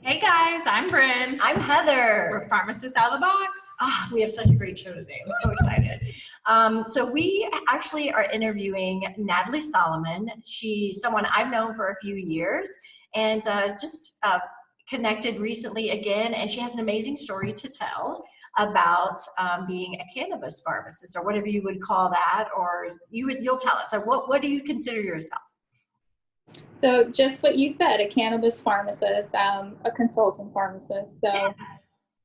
Hey guys, I'm Bryn. I'm Heather. We're Pharmacists Out of the Box. We have such a great show today. I'm so excited. So we actually are interviewing Nathalie Solomon. She's someone I've known for a few years and just connected recently again. And she has an amazing story to tell about being a cannabis pharmacist, or whatever you would call that, or you'll tell us. So what do you consider yourself? So just what you said, a cannabis pharmacist, a consultant pharmacist. So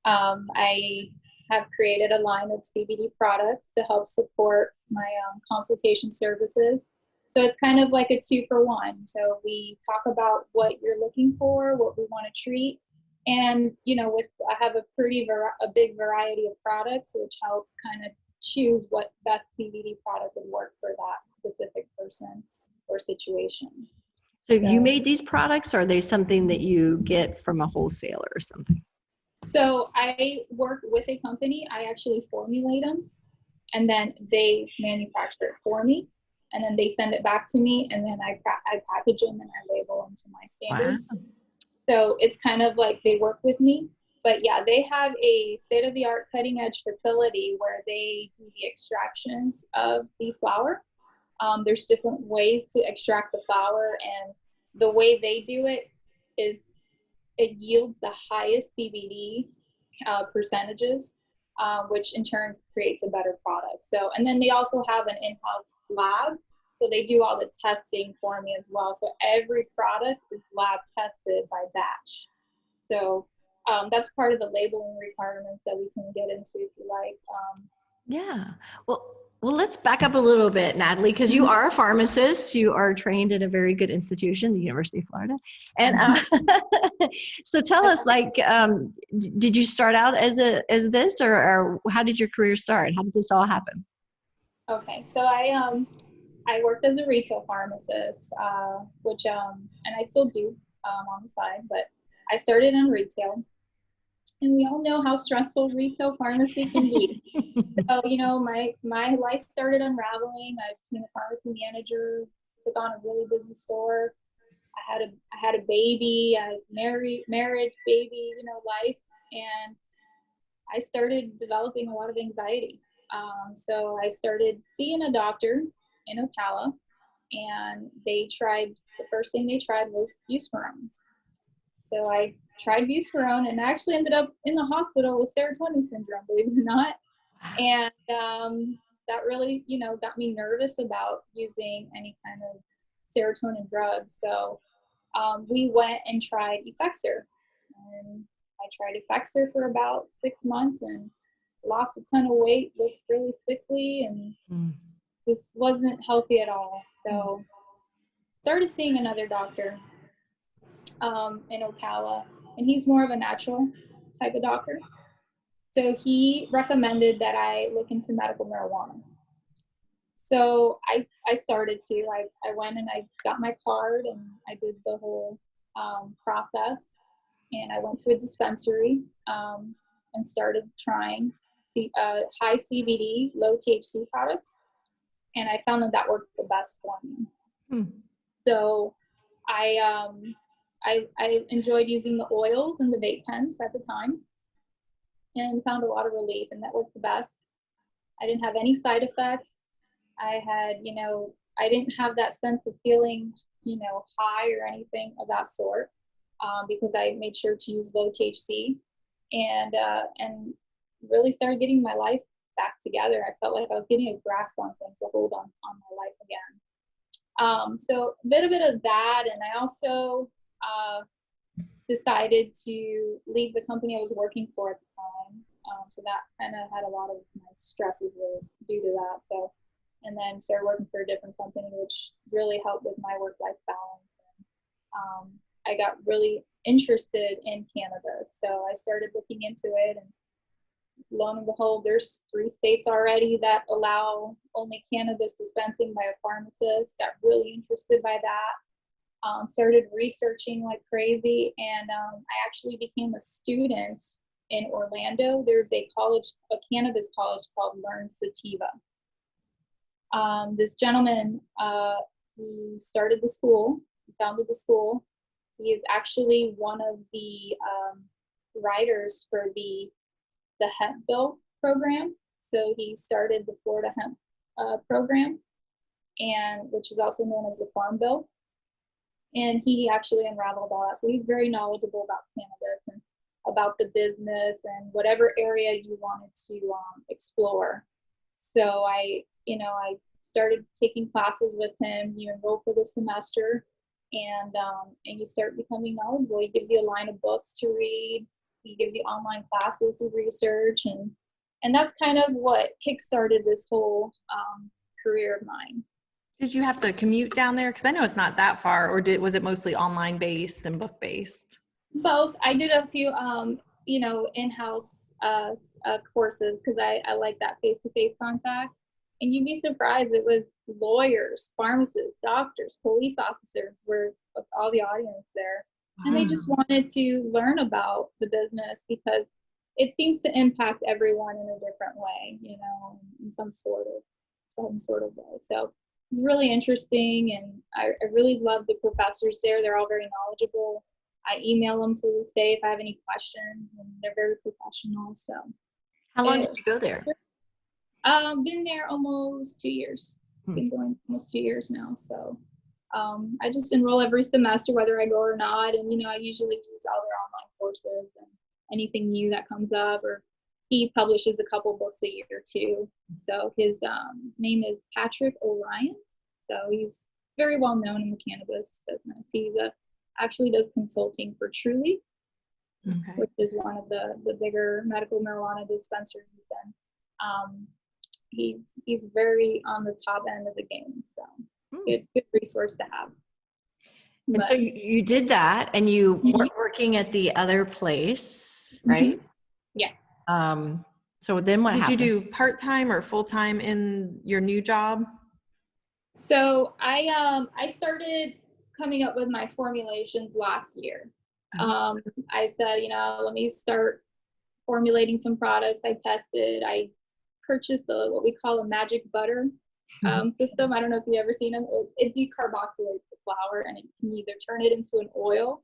I have created a line of CBD products to help support my consultation services. So it's kind of like a 2-for-1. So we talk about what you're looking for, what we want to treat. And, I have a big variety of products, which help kind of choose what best CBD product would work for that specific person or situation. So you made these products, or are they something that you get from a wholesaler or something? So I work with a company. I actually formulate them, and then they manufacture it for me, and then they send it back to me, and then I package them and I label them to my standards. Wow. So it's kind of like they work with me. But yeah, they have a state-of-the-art cutting-edge facility where they do the extractions of the flower. There's different ways to extract the flower, and the way they do it is it yields the highest CBD percentages, which in turn creates a better product. So, and then they also have an in-house lab, so they do all the testing for me as well. So every product is lab tested by batch. So that's part of the labeling requirements that we can get into if you like. Yeah. Well, let's back up a little bit, Nathalie, because you are a pharmacist. You are trained at a very good institution, the University of Florida. And so tell us, did you start out as this, or how did your career start? How did this all happen? Okay, so I worked as a retail pharmacist, which and I still do on the side, but I started in retail. And we all know how stressful retail pharmacy can be. So, my life started unraveling. I became a pharmacy manager, took on a really busy store. I had a baby, marriage, baby, life. And I started developing a lot of anxiety. So I started seeing a doctor in Ocala, and the first thing they tried was buspirone. So I tried buspirone and actually ended up in the hospital with serotonin syndrome, believe it or not. And that really, got me nervous about using any kind of serotonin drugs. So we went and tried Effexor. And I tried Effexor for about 6 months and lost a ton of weight, looked really sickly, and just wasn't healthy at all. So started seeing another doctor in Ocala, and he's more of a natural type of doctor. So he recommended that I look into medical marijuana. So I started to. I went and I got my card, and I did the whole process, and I went to a dispensary and started trying high CBD, low THC products, and I found that worked the best for me. So I enjoyed using the oils and the vape pens at the time, and found a lot of relief, and that worked the best. I didn't have any side effects. I had, I didn't have that sense of feeling, high or anything of that sort, because I made sure to use low THC, and really started getting my life back together. I felt like I was getting a grasp on things, a hold on my life again. So a bit of that, and I also decided to leave the company I was working for at the time. So that kind of had a lot of my stresses were due to that. So, and then started working for a different company, which really helped with my work-life balance. And I got really interested in cannabis. So I started looking into it, and lo and behold, there's 3 states already that allow only cannabis dispensing by a pharmacist. Got really interested by that. Started researching like crazy, and I actually became a student in Orlando. There's a cannabis college called Learn Sativa. This gentleman, he started the school, he founded the school. He is actually one of the writers for the hemp bill program. So he started the Florida hemp program, and which is also known as the Farm Bill. And he actually unraveled all that. So he's very knowledgeable about cannabis and about the business and whatever area you wanted to explore. So I started taking classes with him. You enroll for the semester, and you start becoming knowledgeable. He gives you a line of books to read. He gives you online classes to research, and that's kind of what kickstarted this whole career of mine. Did you have to commute down there? Because I know it's not that far, or was it mostly online based and book based? Both. I did a few, in-house courses because I like that face-to-face contact. And you'd be surprised, it was lawyers, pharmacists, doctors, police officers were all the audience there. And they just wanted to learn about the business because it seems to impact everyone in a different way, in some sort of way. So it's really interesting, and I really love the professors there. They're all very knowledgeable. I email them to this day if I have any questions, and they're very professional. So, How long did you go there? Been there almost 2 years. Been going almost 2 years now. So, I just enroll every semester, whether I go or not. And I usually use all their online courses and anything new that comes up. Or he publishes a couple books a year too. So his name is Patrick O'Ryan. So he's very well known in the cannabis business. He's actually does consulting for Truly, which is one of the bigger medical marijuana dispensaries, and he's very on the top end of the game. So good resource to have. And so you did that, and you weren't working at the other place, right? Yeah. So then what happened? Did you do part-time or full-time in your new job? So I started coming up with my formulations last year. I said, let me start formulating some products. I tested. I purchased what we call a magic butter system. I don't know if you've ever seen them. It decarboxylates the flour, and it can either turn it into an oil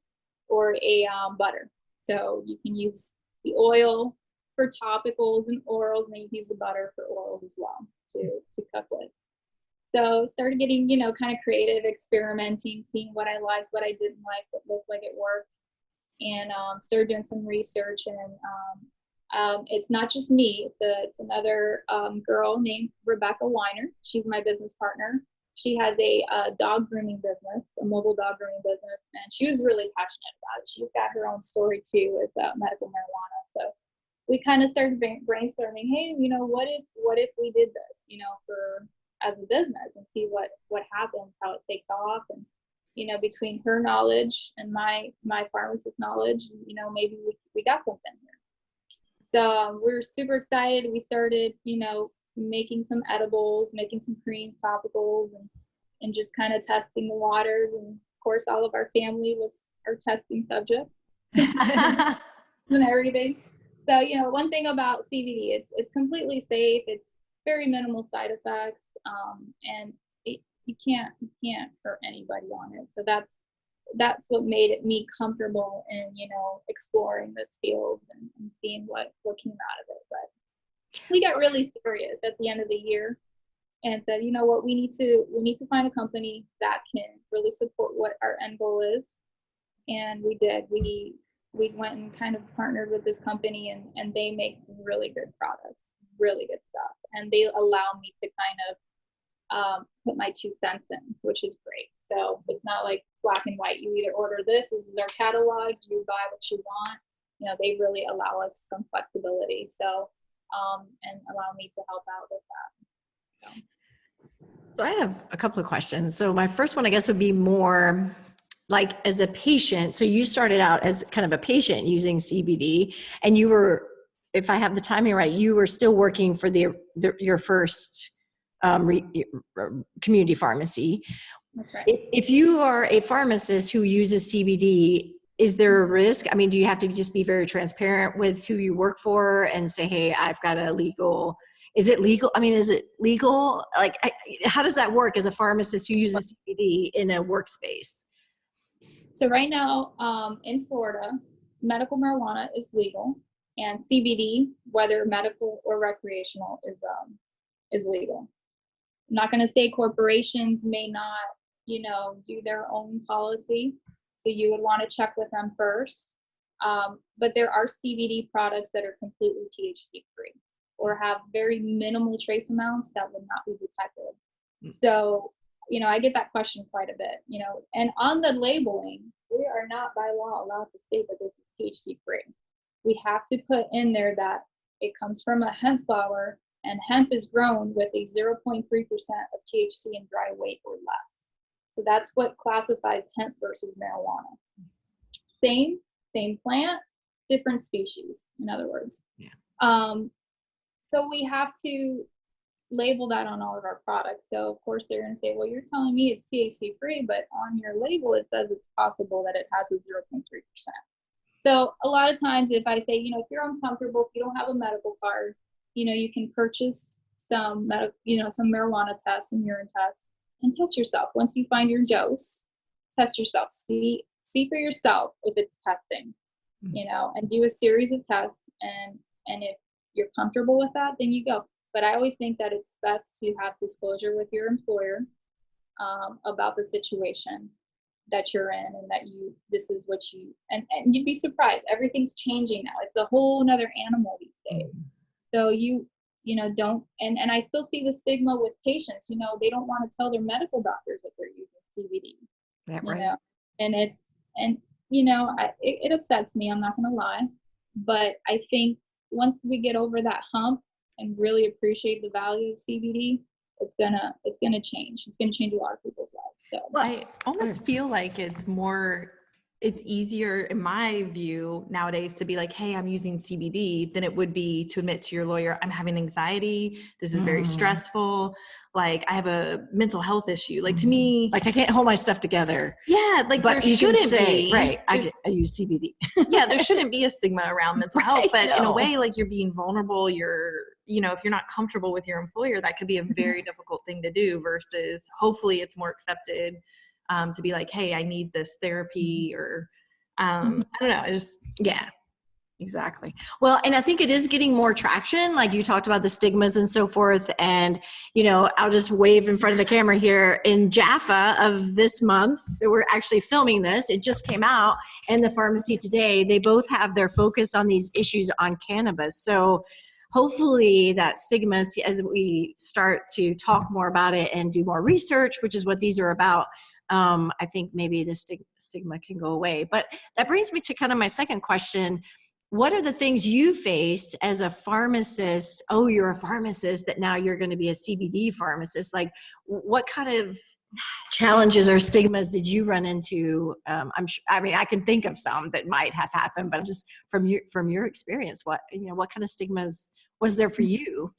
or a butter. So you can use the oil for topicals and orals, and then you can use the butter for orals as well to cook with. So started getting, kind of creative, experimenting, seeing what I liked, what I didn't like, what looked like it worked, and started doing some research. And it's not just me; it's another girl named Rebecca Weiner. She's my business partner. She has a dog grooming business, a mobile dog grooming business, and she was really passionate about it. She's got her own story too with medical marijuana. So we kind of started brainstorming. Hey, what if we did this, as a business, and see what happens, how it takes off, and between her knowledge and my pharmacist knowledge, maybe we got something here. So we're super excited. We started making some edibles, making some creams, topicals, and just kind of testing the waters. And of course, all of our family was our testing subjects and everything. So one thing about CBD, it's completely safe. It's very minimal side effects, and you can't hurt anybody on it. So that's what made me comfortable in exploring this field and seeing what came out of it. But we got really serious at the end of the year and said, what, we need to find a company that can really support what our end goal is. And we did. We went and kind of partnered with this company, and they make really good products, really good stuff. And they allow me to kind of put my 2 cents in, which is great. So it's not like black and white. You either order this is our catalog, you buy what you want. They really allow us some flexibility. So, and allow me to help out with that. So I have a couple of questions. So my first one, I guess, would be more like as a patient. So you started out as kind of a patient using CBD, and you were, if I have the timing right, you were still working for your first community pharmacy. That's right. If you are a pharmacist who uses CBD, is there a risk? I mean, do you have to just be very transparent with who you work for and say, hey, I've got a legal, is it legal? I mean, is it legal? Like, how does that work as a pharmacist who uses CBD in a workspace? So right now, in Florida, medical marijuana is legal, and CBD, whether medical or recreational, is legal. I'm not going to say corporations may not, do their own policy, so you would want to check with them first. But there are CBD products that are completely THC free or have very minimal trace amounts that would not be detected. So, I get that question quite a bit, and on the labeling, we are not by law allowed to state that this is THC free. We have to put in there that it comes from a hemp flower, and hemp is grown with a 0.3% of THC in dry weight or less. So that's what classifies hemp versus marijuana. Same plant, different species, in other words. Yeah. So we have to label that on all of our products. So of course they're going to say, well, you're telling me it's THC free, but on your label it says it's possible that it has a 0.3%. So a lot of times if I say, if you're uncomfortable, if you don't have a medical card, you can purchase some some marijuana tests and urine tests and test yourself. Once you find your dose, test yourself. See for yourself if it's testing, and do a series of tests. And if you're comfortable with that, then you go. But I always think that it's best to have disclosure with your employer about the situation that you're in, and that this is what and you'd be surprised. Everything's changing now. It's a whole nother animal these days. So don't, and I still see the stigma with patients, they don't want to tell their medical doctors that they're using CBD. That right. It upsets me, I'm not going to lie, but I think once we get over that hump and really appreciate the value of CBD, it's gonna change. It's gonna change a lot of people's lives. So I almost feel like it's easier in my view nowadays to be like, hey, I'm using CBD than it would be to admit to your lawyer, I'm having anxiety. This is very stressful. Like I have a mental health issue. Like to me, like I can't hold my stuff together. Yeah. Like but there shouldn't be. Right. I use CBD. Yeah. There shouldn't be a stigma around mental health, but in a way, like you're being vulnerable. If you're not comfortable with your employer, that could be a very difficult thing to do versus hopefully it's more accepted to be like, hey, I need this therapy or I don't know. Yeah, exactly. Well, and I think it is getting more traction. Like you talked about the stigmas and so forth. And, I'll just wave in front of the camera here in Jaffa of this month. We're actually filming this. It just came out in the pharmacy today. They both have their focus on these issues on cannabis. So hopefully that stigma, as we start to talk more about it and do more research, which is what these are about, I think maybe the stigma can go away. But that brings me to kind of my second question. What are the things you faced as a pharmacist? Oh, you're a pharmacist, that now you're going to be a CBD pharmacist. Like what kind of challenges or stigmas did you run into? I can think of some that might have happened, but just from your experience, what kind of stigmas was there for you?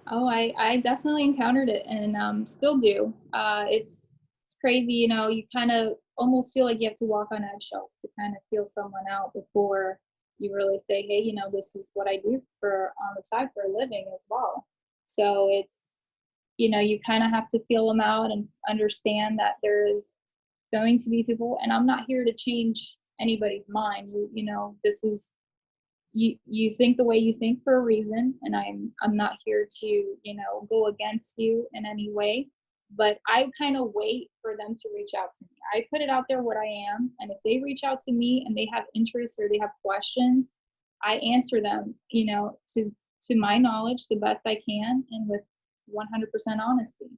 Oh, I definitely encountered it and still do. It's crazy, you kind of almost feel like you have to walk on eggshells to kind of feel someone out before you really say, hey, this is what I do on the side for a living as well. So it's, you kind of have to feel them out and understand that there is going to be people, and I'm not here to change anybody's mind. This is, you think the way you think for a reason, and I'm not here to, go against you in any way. But I kind of wait for them to reach out to me. I put it out there what I am, and if they reach out to me and they have interest or they have questions, I answer them, to my knowledge the best I can and with 100% honesty.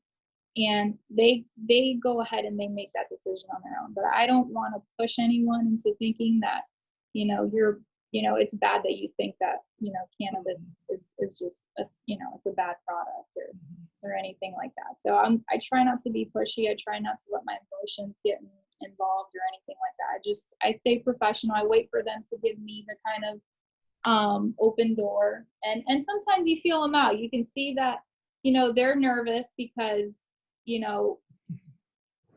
And they go ahead and they make that decision on their own. But I don't want to push anyone into thinking that, it's bad that you think that, cannabis is just, it's a bad product or anything like that. So I try not to be pushy. I try not to let my emotions get involved or anything like that. I stay professional. I wait for them to give me the kind of open door. And sometimes you feel them out. You can see that, they're nervous because,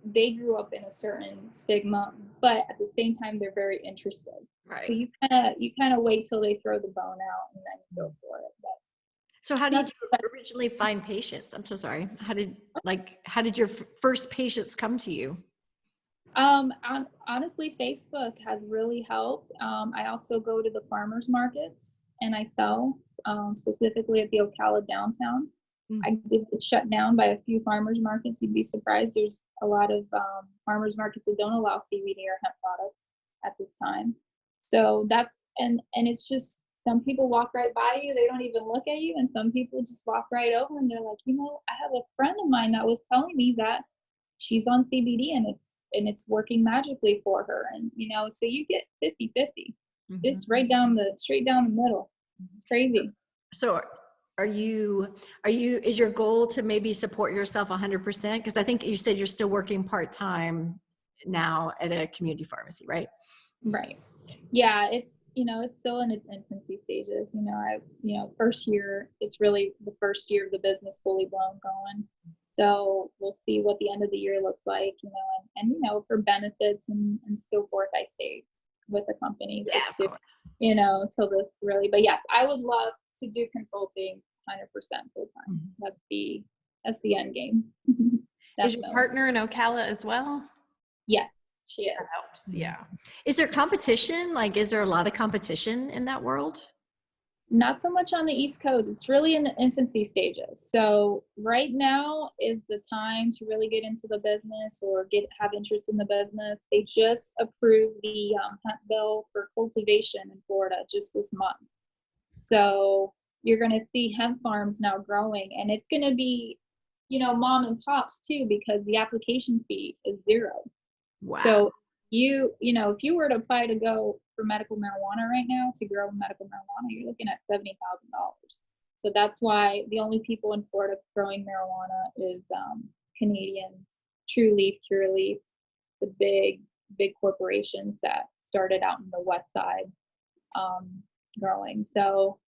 they grew up in a certain stigma, but at the same time, they're very interested. Right. So you kind of wait till they throw the bone out and then you go for it. But so how did you originally find patients? I'm so sorry. How did your first patients come to you? Honestly, Facebook has really helped. I also go to the farmers markets and I sell, specifically at the Ocala downtown. I did get shut down by a few farmers markets. You'd be surprised. There's a lot of farmers markets that don't allow CBD or hemp products at this time. So that's, and it's just, some people walk right by you. They don't even look at you. And some people just walk right over and they're like, you know, I have a friend of mine that was telling me that she's on CBD and it's working magically for her. And, you know, so you get 50-50. It's straight down the middle. It's crazy. So is your goal to maybe support yourself 100%? Because I think you said you're still working part-time now at a community pharmacy, right? Right. Yeah, it's, you know, it's still in its infancy stages. First year, it's really the first year of the business fully blown going. So we'll see what the end of the year looks like, you know, and you know, for benefits and so forth, I stay with the company, Yeah, of course. you know, till the really, but yes, I would love to do consulting 100% full time. That's the end game. Is your partner in Ocala as well? Yes, she is. That helps. Yeah. Is there competition? Like, is there a lot of competition in that world? Not so much on the East Coast. It's really in the infancy stages. So right now is the time to really get into the business or have interest in the business. They just approved the hemp bill for cultivation in Florida just this month. So you're going to see hemp farms now growing, and it's going to be, you know, mom and pops too, because the application fee is $0. Wow. So you know, if you were to apply to go for medical marijuana right now, to grow medical marijuana, you're looking at $70,000. So that's why the only people in Florida growing marijuana is Canadians, True Leaf, Pure Leaf, the big corporations that started out in the West Side growing. So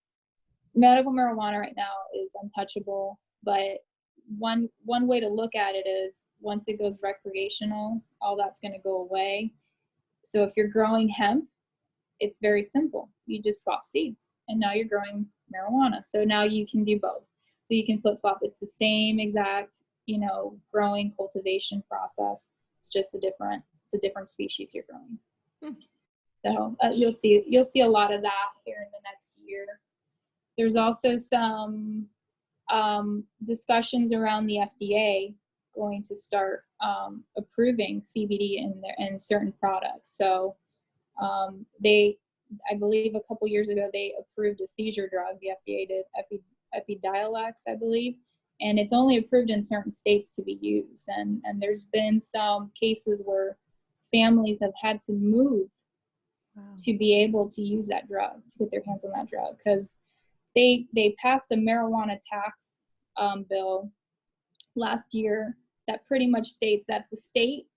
medical marijuana right now is untouchable, but one way to look at it is, once it goes recreational, all that's going to go away. So if you're growing hemp, it's very simple. You just swap seeds, and now you're growing marijuana. So now you can do both. So you can flip-flop. It's the same exact, you know, growing cultivation process. It's just a different species you're growing. So you'll see a lot of that here in the next year. There's also some discussions around the FDA going to start approving CBD in certain products. So I believe a couple years ago, they approved a seizure drug. The FDA did, Epidiolex, I believe, and it's only approved in certain states to be used. And there's been some cases where families have had to move to be able to use that drug, to get their hands on that drug, because they passed a marijuana tax bill last year that pretty much states that the state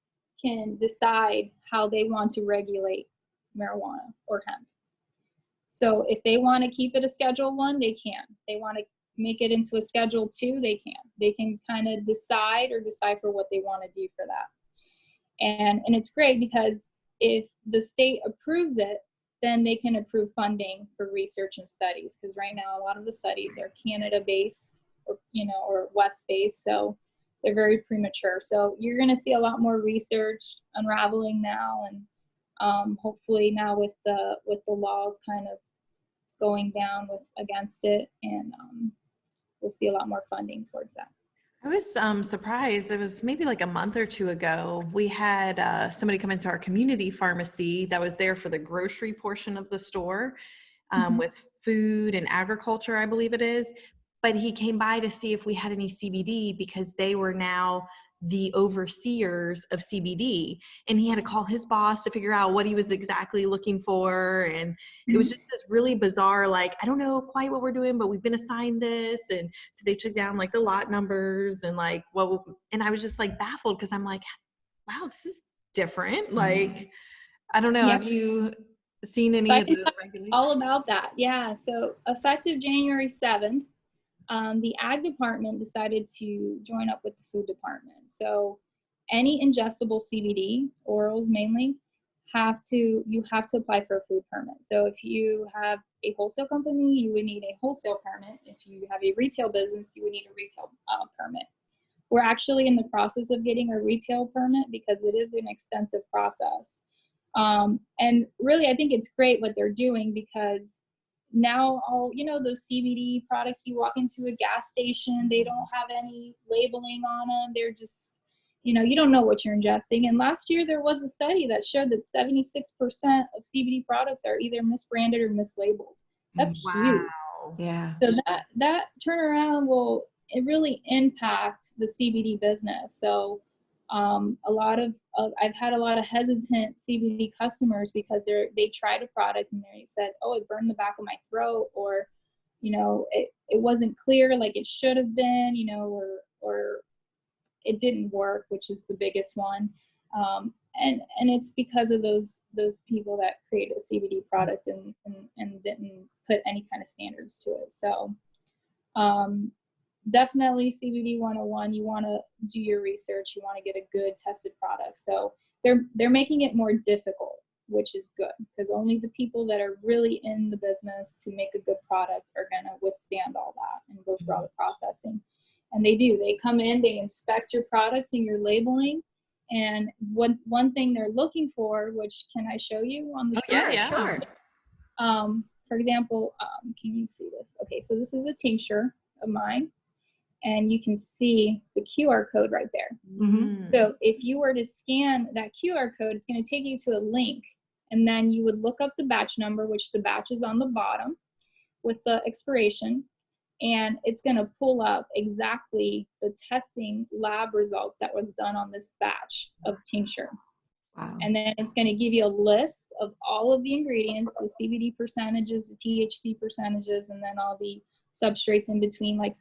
can decide how they want to regulate marijuana or hemp. So if they want to keep it a Schedule 1, they can. They want to make it into a Schedule 2, they can. They can kind of decipher what they want to do for that. And it's great, because if the state approves it, then they can approve funding for research and studies, because right now a lot of the studies are Canada-based or West-based, so they're very premature. So you're going to see a lot more research unraveling now, and hopefully now with the laws kind of going down against it, and we'll see a lot more funding towards that. I was surprised. It was maybe like a month or two ago. We had somebody come into our community pharmacy that was there for the grocery portion of the store with food and agriculture, I believe it is. But he came by to see if we had any CBD, because they were now the overseers of CBD, and he had to call his boss to figure out what he was exactly looking for. And it was just this really bizarre, like, I don't know quite what we're doing, but we've been assigned this. And so they took down like the lot numbers and like and I was just like baffled, because I'm like, wow, this is different. Like, I don't know. Yep. Have you seen any of the regulations? All about that. Yeah. So effective January 7th, the ag department decided to join up with the food department. So any ingestible CBD, orals mainly, you have to apply for a food permit. So if you have a wholesale company, you would need a wholesale permit. If you have a retail business, you would need a retail permit. we're actually in the process of getting a retail permit because it is an extensive process. And really, I think it's great what they're doing, because now all, those CBD products, you walk into a gas station, they don't have any labeling on them. They're just, you don't know what you're ingesting. And last year there was a study that showed that 76% of CBD products are either misbranded or mislabeled. That's huge. Yeah. So that turnaround will really impact the CBD business. So a lot of I've had a lot of hesitant CBD customers because they tried a product and they said, oh, it burned the back of my throat, or it wasn't clear like it should have been, or it didn't work, which is the biggest one. And it's because of those people that created a CBD product and didn't put any kind of standards to it. So definitely CBD 101, you want to do your research, you want to get a good tested product. So they're making it more difficult, which is good, because only the people that are really in the business to make a good product are going to withstand all that and go through all the processing. And they do. They come in, they inspect your products and your labeling. And one thing they're looking for, which can I show you on the screen? Yeah, sure. For example, can you see this? Okay, so this is a tincture of mine, and you can see the QR code right there. Mm-hmm. So if you were to scan that QR code, it's going to take you to a link, and then you would look up the batch number, which the batch is on the bottom with the expiration, and it's going to pull up exactly the testing lab results that was done on this batch of tincture. Wow. And then it's going to give you a list of all of the ingredients, the CBD percentages, the THC percentages, and then all the substrates in between, like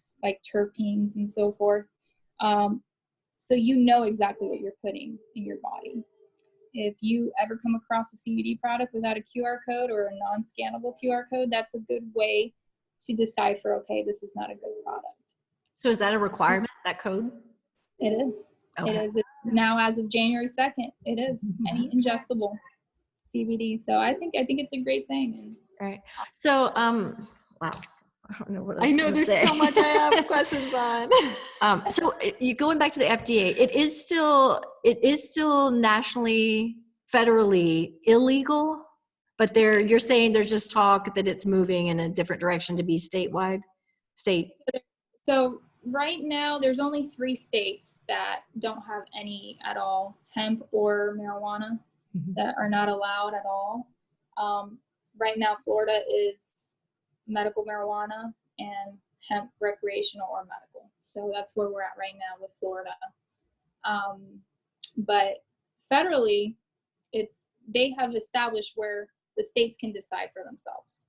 terpenes and so forth. So you know exactly what you're putting in your body. If you ever come across a CBD product without a QR code or a non-scannable QR code, that's a good way to decipher, okay, this is not a good product. So is that a requirement, that code? It is. Okay. It is. Now, as of January 2nd, it is any ingestible CBD. So I think it's a great thing. All right. So, wow. I don't know what else I know to there's say. so much I have questions on. So you going back to the FDA, it is still nationally, federally illegal, but you're saying there's just talk that it's moving in a different direction to be statewide. So right now there's only 3 states that don't have any at all hemp or marijuana that are not allowed at all. Right now Florida is medical marijuana and hemp recreational or medical. So that's where we're at right now with Florida. But federally, they have established where the states can decide for themselves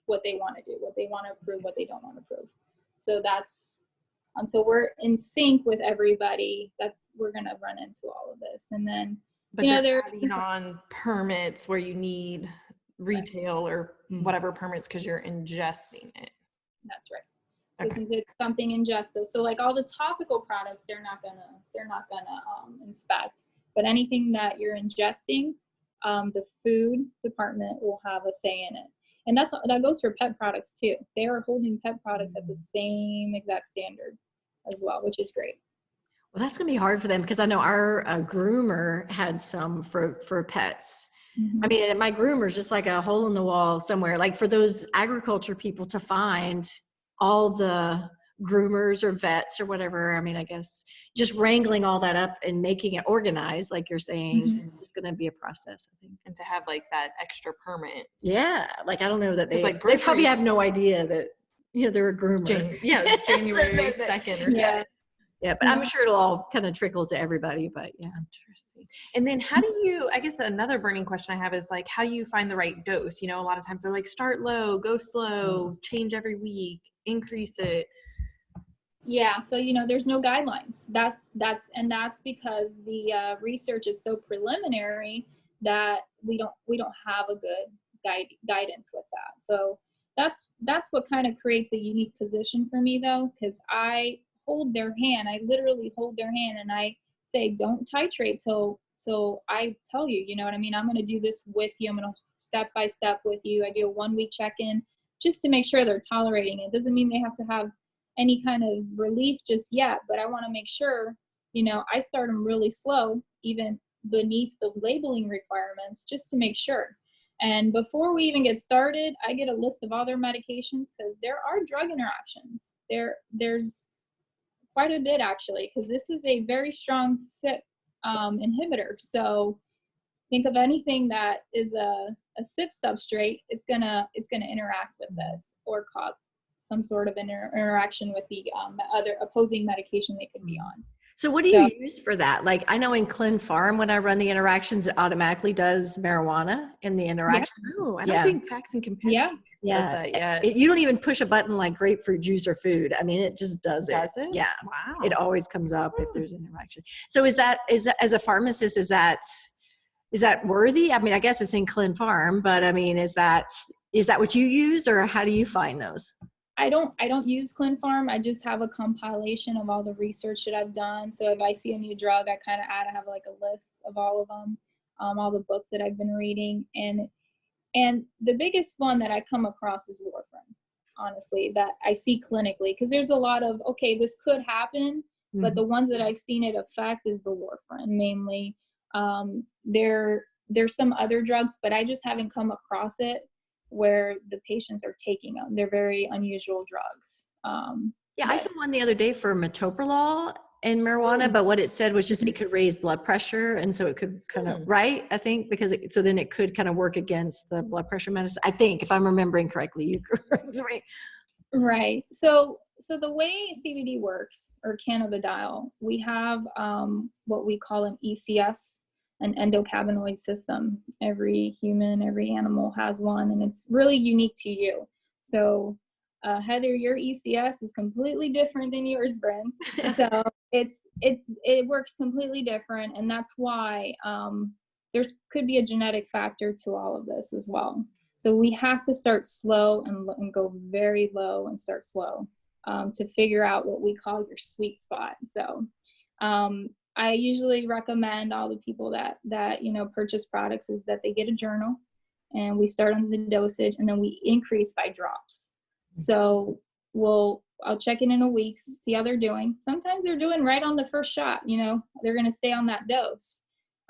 what they want to do, what they want to approve, what they don't want to approve. So that's until we're in sync with everybody, we're going to run into all of this. And then, but they're adding on permits where you need retail or whatever permits because you're ingesting it. That's right. So since it's something ingested, so like all the topical products, they're not gonna inspect. But anything that you're ingesting, the food department will have a say in it, and that goes for pet products too. They are holding pet products at the same exact standard as well, which is great. Well, that's gonna be hard for them because I know our groomer had some for pets. I mean, my groomer's just like a hole in the wall somewhere, like for those agriculture people to find all the groomers or vets or whatever. I mean, I guess just wrangling all that up and making it organized, like you're saying, is going to be a process, I think. And to have like that extra permit. Yeah. Like, I don't know that they probably have no idea that, they're a groomer. January 2nd or so. Yeah, but I'm sure it'll all kind of trickle to everybody, but yeah. Interesting. And then how do you, I guess another burning question I have is like how you find the right dose. A lot of times they're like start low, go slow, change every week, increase it. Yeah, so there's no guidelines. That's because the research is so preliminary that we don't have a good guidance with that. So that's what kind of creates a unique position for me though, because I hold their hand. I literally hold their hand and I say, don't titrate till I tell you, you know what I mean? I'm going to do this with you. I'm going to step by step with you. I do a 1-week check-in just to make sure they're tolerating it. Doesn't mean they have to have any kind of relief just yet, but I want to make sure, you know, I start them really slow, even beneath the labeling requirements, just to make sure. And before we even get started, I get a list of all their medications, because there are drug interactions. There's quite a bit, actually, because this is a very strong CYP inhibitor. So think of anything that is a CYP substrate, it's gonna interact with this or cause some sort of interaction with the other opposing medication they could be on. So what do you use for that? Like, I know in ClinPharm, when I run the interactions, it automatically does marijuana in the interaction. Yeah. Oh, I don't think Facts and Companions does that yet. You don't even push a button like grapefruit juice or food. I mean, it just does it. Does it? Yeah. Wow. It always comes up if there's an interaction. So is that as a pharmacist, is that worthy? I mean, I guess it's in ClinPharm, but I mean, is that what you use, or how do you find those? I don't use ClinPharm. I just have a compilation of all the research that I've done. So if I see a new drug, I have like a list of all of them, all the books that I've been reading. And the biggest one that I come across is warfarin, honestly, that I see clinically, because there's a lot of, okay, this could happen, but the ones that I've seen it affect is the warfarin mainly. There's some other drugs, but I just haven't come across it where the patients are taking them. They're very unusual drugs. I saw one the other day for metoprolol and marijuana, but what it said was just it could raise blood pressure, and so it could kind of, right? I think because so then it could kind of work against the blood pressure medicine. I think, if I'm remembering correctly, you correct me. Right. So the way CBD works, or cannabidiol, we have what we call an ECS, an endocannabinoid system. Every human, every animal has one, and it's really unique to you. So Heather, your ECS is completely different than yours, Bryn. So it works completely different, and that's why there's could be a genetic factor to all of this as well. So we have to start slow and go very low and start slow to figure out what we call your sweet spot. So I usually recommend all the people that purchase products is that they get a journal, and we start on the dosage, and then we increase by drops. So I'll check in a week, see how they're doing. Sometimes they're doing right on the first shot, they're going to stay on that dose.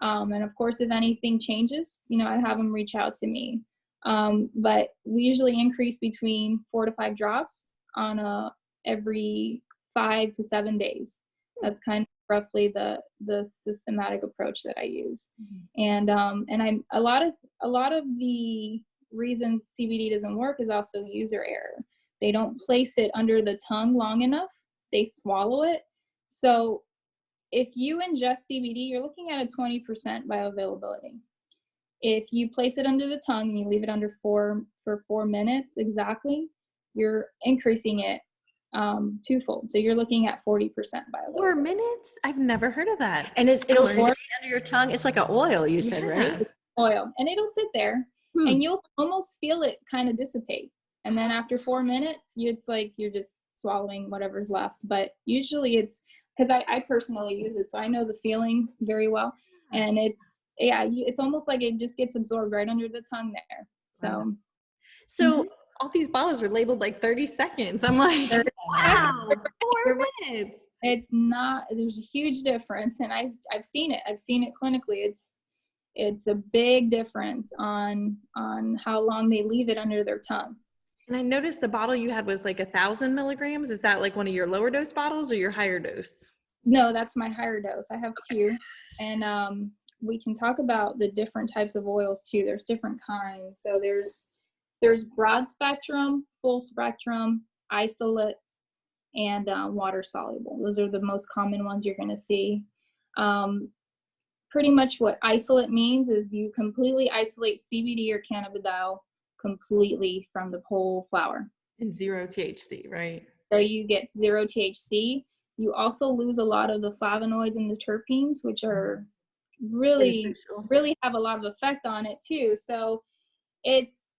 And of course, if anything changes, I have them reach out to me. But we usually increase between 4 to 5 drops on every 5 to 7 days. That's kind of roughly the systematic approach that I use. And I'm a lot of the reasons CBD doesn't work is also user error. They don't place it under the tongue long enough. They swallow it. So if you ingest CBD, you're looking at a 20% bioavailability. If you place it under the tongue and you leave it for 4 minutes exactly, you're increasing it twofold. So you're looking at 40% bioavailability. 4 minutes? I've never heard of that. And it'll stay under your tongue. It's like an oil, you said, right? Oil. And it'll sit there, and you'll almost feel it kind of dissipate. And then after 4 minutes, it's like you're just swallowing whatever's left. But usually it's because I personally use it, so I know the feeling very well. And it's almost like it just gets absorbed right under the tongue there. So all these bottles are labeled like 30 seconds. I'm like, wow, 4 minutes. It's not, there's a huge difference. And I've seen it. I've seen it clinically. It's a big difference on how long they leave it under their tongue. And I noticed the bottle you had was like 1,000 milligrams. Is that like one of your lower dose bottles or your higher dose? No, that's my higher dose. I have 2. And we can talk about the different types of oils too. There's different kinds. So there's broad spectrum, full spectrum, isolate, and water soluble. Those are the most common ones you're going to see. Pretty much what isolate means is you completely isolate CBD or cannabidiol completely from the whole flower. And 0 THC, right? So you get 0 THC. You also lose a lot of the flavonoids and the terpenes, which are really have a lot of effect on it too. So it's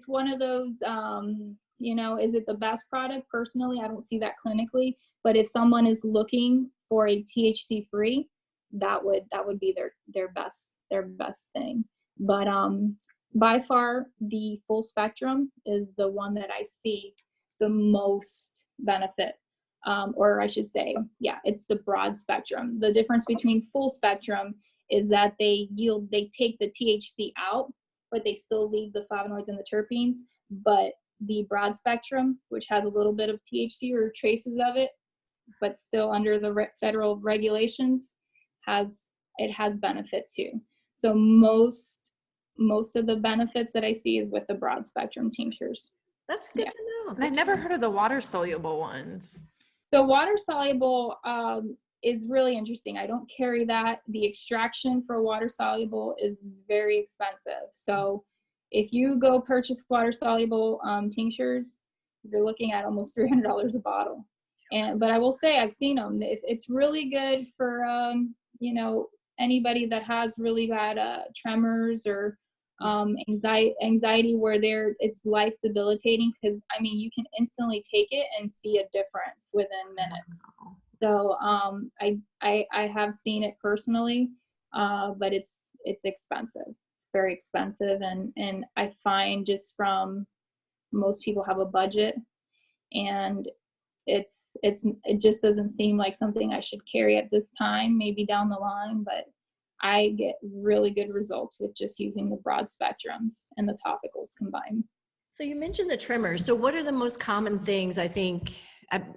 one of those, is it the best product? Personally, I don't see that clinically, but if someone is looking for a THC free, that would be their best thing. But by far the full spectrum is the one that I see the most benefit or I should say, yeah, it's the broad spectrum. The difference between full spectrum is that they take the THC out, but they still leave the flavonoids and the terpenes. But the broad spectrum, which has a little bit of THC or traces of it, but still under the federal regulations, has benefit too. So most of the benefits that I see is with the broad spectrum tinctures. That's good to know. And I've never heard of the water soluble ones. So water soluble is really interesting. I don't carry that. The extraction for water soluble is very expensive. So if you go purchase water soluble tinctures, you're looking at almost $300 a bottle. But I will say I've seen them. It's really good for anybody that has really bad tremors or anxiety where it's life debilitating, because I mean you can instantly take it and see a difference within minutes. So I have seen it personally, but it's expensive. It's very expensive, and I find just from most people have a budget, and it just doesn't seem like something I should carry at this time, maybe down the line, but I get really good results with just using the broad spectrums and the topicals combined. So you mentioned the tremors. So what are the most common things, I think,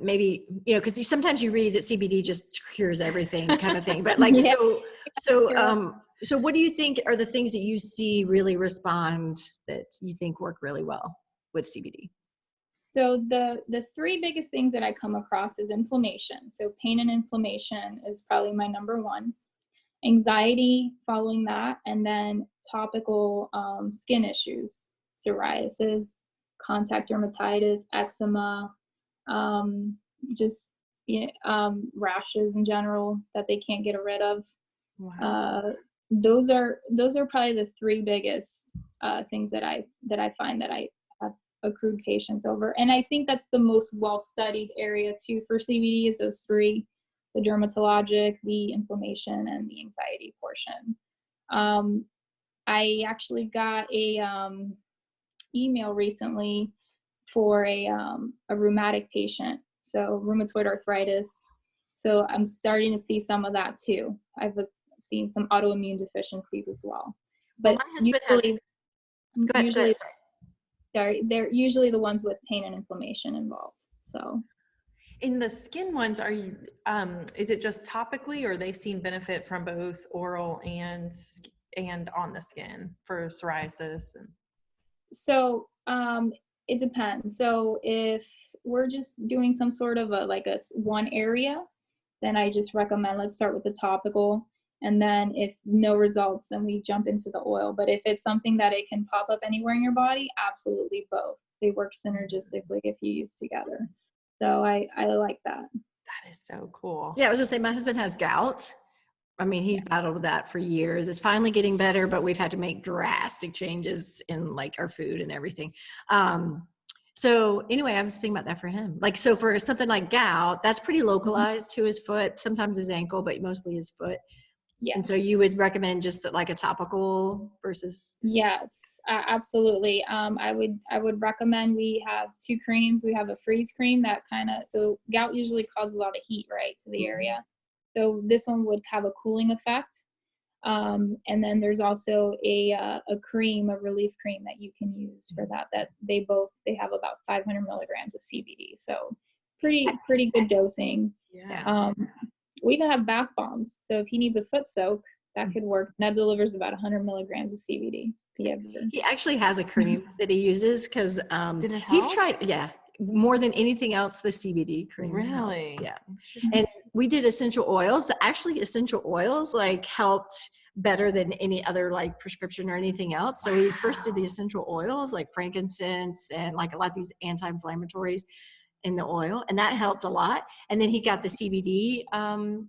maybe, because sometimes you read that CBD just cures everything kind of thing, but like, Yeah. So what do you think are the things that you see really respond that you think work really well with CBD? So the three biggest things that I come across is inflammation. So pain and inflammation is probably my number one. Anxiety following that, and then topical skin issues, psoriasis, contact dermatitis, eczema, rashes in general that they can't get rid of. Wow. Those are probably the three biggest things that I find that I have accrued patients over, and I think that's the most well-studied area too for CBD is those three: the dermatologic, the inflammation, and the anxiety portion. I actually got a email recently for a rheumatic patient, so rheumatoid arthritis. So I'm starting to see some of that too. I've seen some autoimmune deficiencies as well. But they're usually the ones with pain and inflammation involved. So. In the skin ones, are you, is it just topically, or they've seen benefit from both oral and on the skin for psoriasis? So it depends. So if we're just doing some sort of one area, then I just recommend let's start with the topical, and then if no results, then we jump into the oil. But if it's something that it can pop up anywhere in your body, absolutely both. They work synergistically if you use together. So I like that. That is so cool. Yeah, I was gonna say my husband has gout. I mean, he's battled with that for years. It's finally getting better, but we've had to make drastic changes in like our food and everything. So anyway, I was thinking about that for him. Like, so for something like gout, that's pretty localized to his foot, sometimes his ankle, but mostly his foot. Yeah. And so you would recommend just like a topical versus? Yes, absolutely. I would recommend we have two creams. We have a freeze cream that so gout usually causes a lot of heat, right, to the area. So this one would have a cooling effect. And then there's also a cream, a relief cream that you can use for that they have about 500 milligrams of CBD. So pretty good dosing. Yeah. We even have bath bombs. So if he needs a foot soak, that could work. That delivers about 100 milligrams of CBD. He actually has a cream that he uses because he's tried, more than anything else, the CBD cream. Really? Yeah. And we did essential oils. Actually, essential oils like helped better than any other like prescription or anything else. So we first did the essential oils like frankincense and like a lot of these anti-inflammatories in the oil, and that helped a lot. And then he got the CBD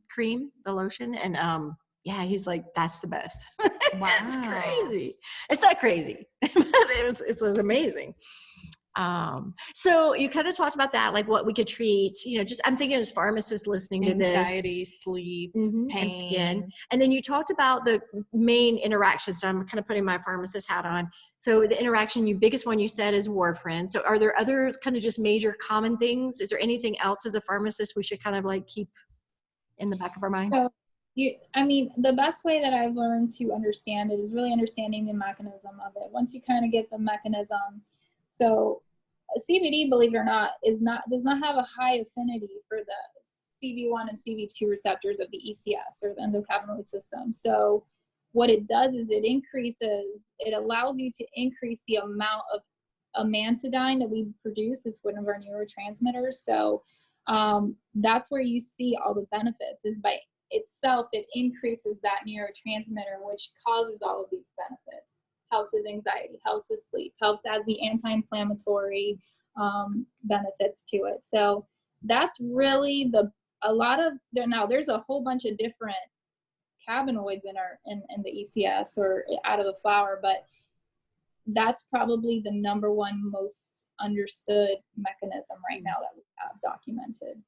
cream, the lotion, and he's like, that's the best. Wow. It's crazy. It's not crazy, but it was amazing. So you kind of talked about that, like what we could treat, just I'm thinking as pharmacists listening to this. Anxiety, sleep, pain. And skin. And then you talked about the main interactions. So I'm kind of putting my pharmacist hat on. So the interaction, biggest one you said is warfarin. So are there other kind of just major common things? Is there anything else as a pharmacist we should kind of like keep in the back of our mind? So the best way that I've learned to understand it is really understanding the mechanism of it. Once you kind of get the mechanism, so CBD, believe it or not, does not have a high affinity for the CB1 and CB2 receptors of the ECS, or the endocannabinoid system. So what it does is it allows you to increase the amount of amantadine that we produce. It's one of our neurotransmitters. So that's where you see all the benefits, is by itself, it increases that neurotransmitter, which causes all of these benefits. Helps with anxiety, helps with sleep, helps as the anti-inflammatory benefits to it. So that's really now there's a whole bunch of different cannabinoids in the ECS or out of the flower, but that's probably the number one most understood mechanism right now that we have documented.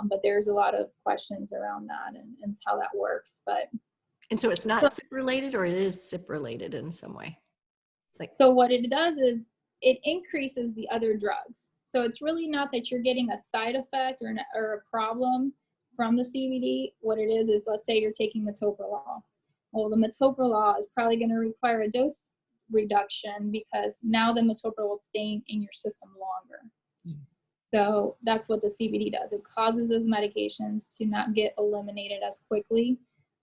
But there's a lot of questions around that and how that works. And so it's not SIP related, or it is SIP related in some way? So what it does is it increases the other drugs. So it's really not that you're getting a side effect or a problem from the CBD. What it is, let's say you're taking metoprolol. Well, the metoprolol is probably going to require a dose reduction because now the metoprolol is staying in your system longer. So that's what the CBD does. It causes those medications to not get eliminated as quickly.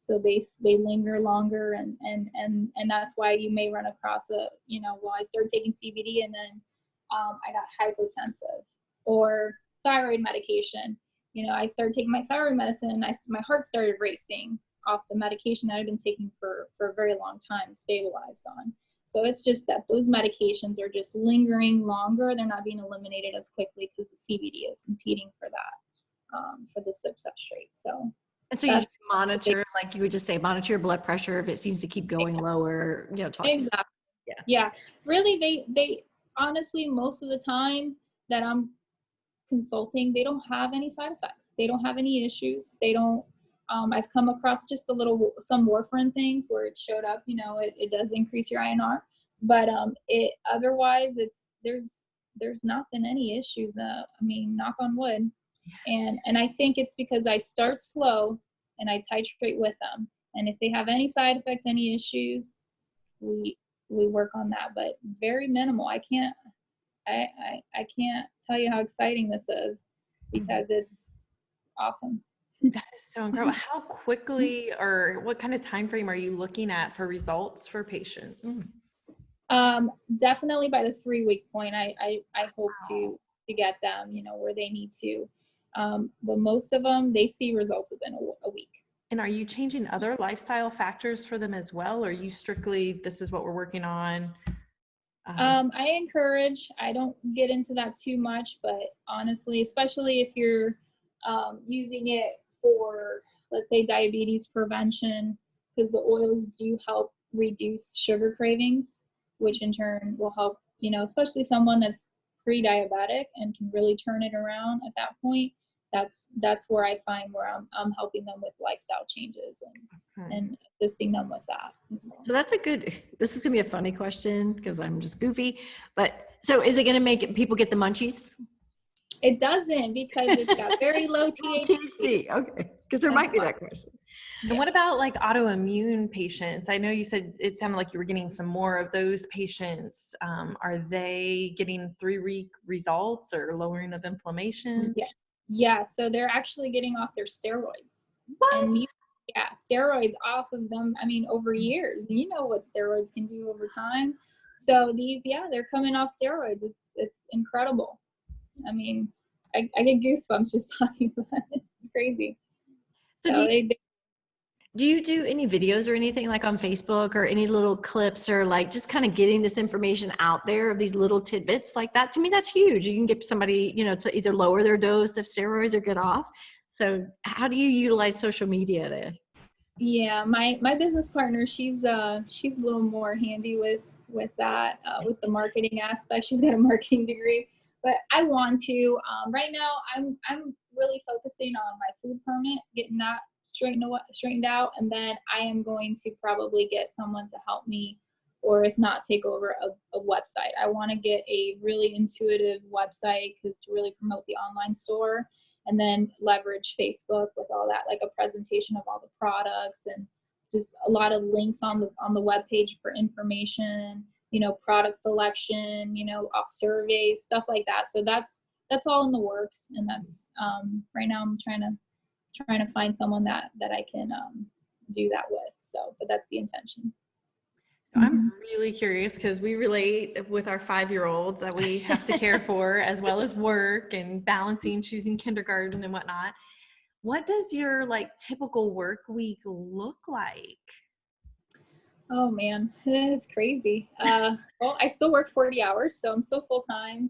So they linger longer, and that's why you may run across I started taking CBD and then I got hypotensive, or thyroid medication. I started taking my thyroid medicine and my heart started racing off the medication that I've been taking for a very long time, stabilized on. So it's just that those medications are just lingering longer. They're not being eliminated as quickly because the CBD is competing for that, for the SIP substrate. So. And so you just monitor, like you would just say, monitor your blood pressure if it seems to keep going lower, talk exactly. To Yeah. Really, they honestly, most of the time that I'm consulting, they don't have any side effects. They don't have any issues. They don't, I've come across just some warfarin things where it showed up, it does increase your INR, but otherwise there's not been any issues. Knock on wood. And I think it's because I start slow and I titrate with them. And if they have any side effects, any issues, we work on that, but very minimal. I can't tell you how exciting this is because it's awesome. That is so incredible. How quickly or what kind of time frame are you looking at for results for patients? Definitely by the 3-week point, I hope to get them, where they need to. But most of them, they see results within a week. And are you changing other lifestyle factors for them as well? Or are you strictly, this is what we're working on? I encourage, I don't get into that too much, but honestly, especially if you're using it for, let's say, diabetes prevention, because the oils do help reduce sugar cravings, which in turn will help, especially someone that's pre-diabetic and can really turn it around at that point. That's where I find where I'm helping them with lifestyle changes and assisting them with that as well. So this is gonna be a funny question because I'm just goofy, but so is it gonna make people get the munchies? It doesn't, because it's got very low THC. Okay, because there might be that question. And what about like autoimmune patients? I know you said it sounded like you were getting some more of those patients. Are they getting 3-week results or lowering of inflammation? Yeah, so they're actually getting off their steroids. What? And steroids off of them, over years. And you know what steroids can do over time. So they're coming off steroids. It's incredible. I get goosebumps just talking about it. It's crazy. So do you do any videos or anything like on Facebook or any little clips or like just kind of getting this information out there of these little tidbits like that? To me, that's huge. You can get somebody, to either lower their dose of steroids or get off. So how do you utilize social media to? Yeah, my business partner, she's a little more handy with with that, with the marketing aspect. She's got a marketing degree, but I want to. Right now, I'm really focusing on my food permit, getting that straightened out, and then I am going to probably get someone to help me, or if not, take over a website. I want to get a really intuitive website to really promote the online store, and then leverage Facebook with all that, like a presentation of all the products and just a lot of links on the web page for information, product selection, surveys, stuff like that. So that's all in the works, and that's right now I'm trying to find someone that I can do that with. So, but that's the intention. So I'm really curious because we relate with our 5-year-olds that we have to care for, as well as work and balancing, choosing kindergarten and whatnot. What does your typical work week look like? Oh man, it's crazy. Well, I still work 40 hours, so I'm still full time.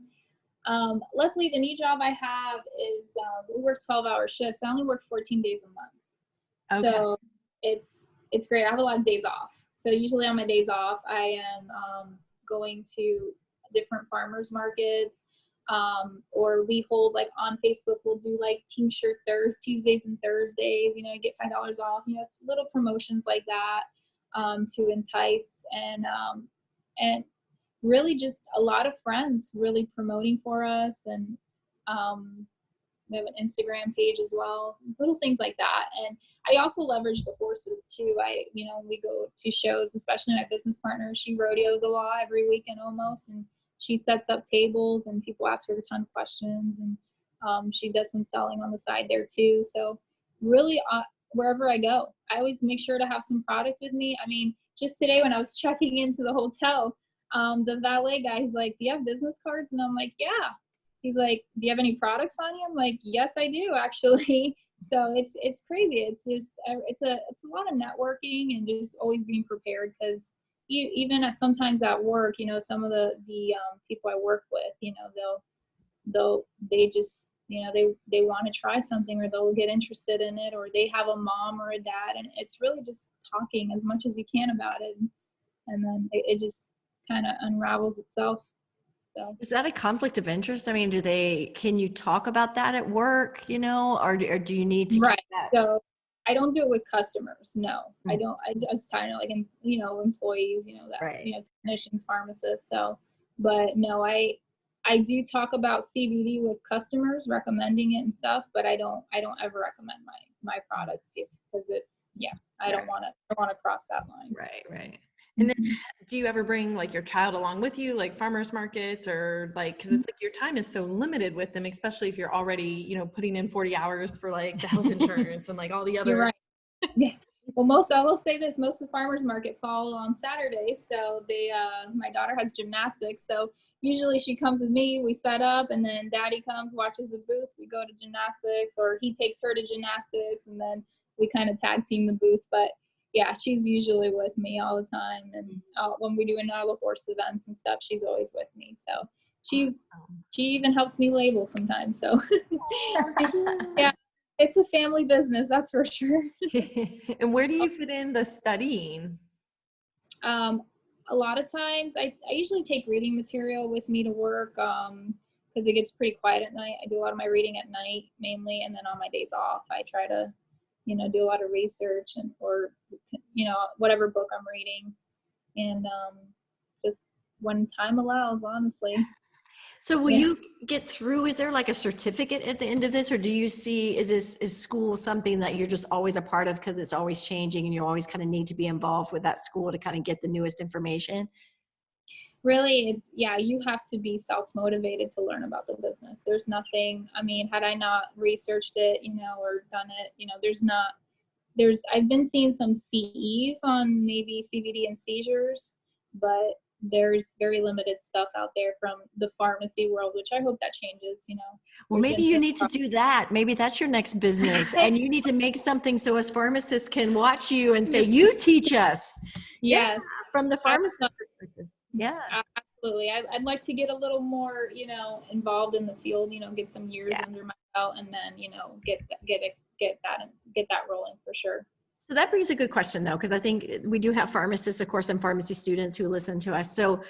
Luckily, the new job I have is we work 12-hour shifts. I only work 14 days a month. Okay. So it's great. I have a lot of days off. So usually on my days off, I am going to different farmers markets, or we hold on Facebook, we'll do T-shirt Tuesdays and Thursdays, you get $5 off, little promotions like that to entice, and really just a lot of friends really promoting for us, and we have an Instagram page as well, little things like that. And I also leverage the horses too. We go to shows, especially my business partner. She rodeos a lot every weekend almost, and she sets up tables and people ask her a ton of questions, and she does some selling on the side there too. So really wherever I go, I always make sure to have some product with me. I mean, just today when I was checking into the hotel, the valet guy, he's like, "Do you have business cards?" And I'm like, "Yeah." He's like, "Do you have any products on you?" I'm like, "Yes, I do, actually." So it's crazy. It's a lot of networking and just always being prepared, because even sometimes at work, some of the people I work with, they just, they want to try something, or they'll get interested in it, or they have a mom or a dad, and it's really just talking as much as you can about it, and then it just kind of unravels itself. So. Is that a conflict of interest? I mean, can you talk about that at work, or do you need to right. keep that? So I don't do it with customers. No, I don't. It's kind of employees, that, right. Technicians, pharmacists. So, but no, I do talk about CBD with customers, recommending it and stuff, but I don't ever recommend my products, because I don't want to cross that line. Right. And then do you ever bring your child along with you, farmers markets, or because it's your time is so limited with them, especially if you're already, putting in 40 hours for the health insurance and all the other. You're right. Yeah. Well, I will say this, most of the farmers market fall on Saturdays. So my daughter has gymnastics. So usually she comes with me, we set up, and then daddy comes, watches the booth. We go to gymnastics, or he takes her to gymnastics, and then we kind of tag team the booth. But yeah, she's usually with me all the time. And when we do another horse events and stuff, she's always with me. So she even helps me label sometimes. So yeah, it's a family business, that's for sure. And where do you fit in the studying? A lot of times I usually take reading material with me to work, because it gets pretty quiet at night. I do a lot of my reading at night mainly, and then on my days off I try to do a lot of research, or whatever book I'm reading, and just when time allows, honestly. So will you get through? Is there a certificate at the end of this, or do you see, is school something that you're just always a part of because it's always changing and you always kind of need to be involved with that school to kind of get the newest information? Really, you have to be self-motivated to learn about the business. There's nothing, had I not researched it, or done it, I've been seeing some CEs on maybe CBD and seizures, but there's very limited stuff out there from the pharmacy world, which I hope that changes, Well, maybe you need to do that. Maybe that's your next business, and you need to make something so us pharmacists can watch you and say, "You teach us." Yes. From the pharmacist perspective. Yeah, absolutely. I'd like to get a little more, involved in the field, get some years under my belt, and then, get that rolling for sure. So that brings a good question though, because I think we do have pharmacists, of course, and pharmacy students who listen to us. So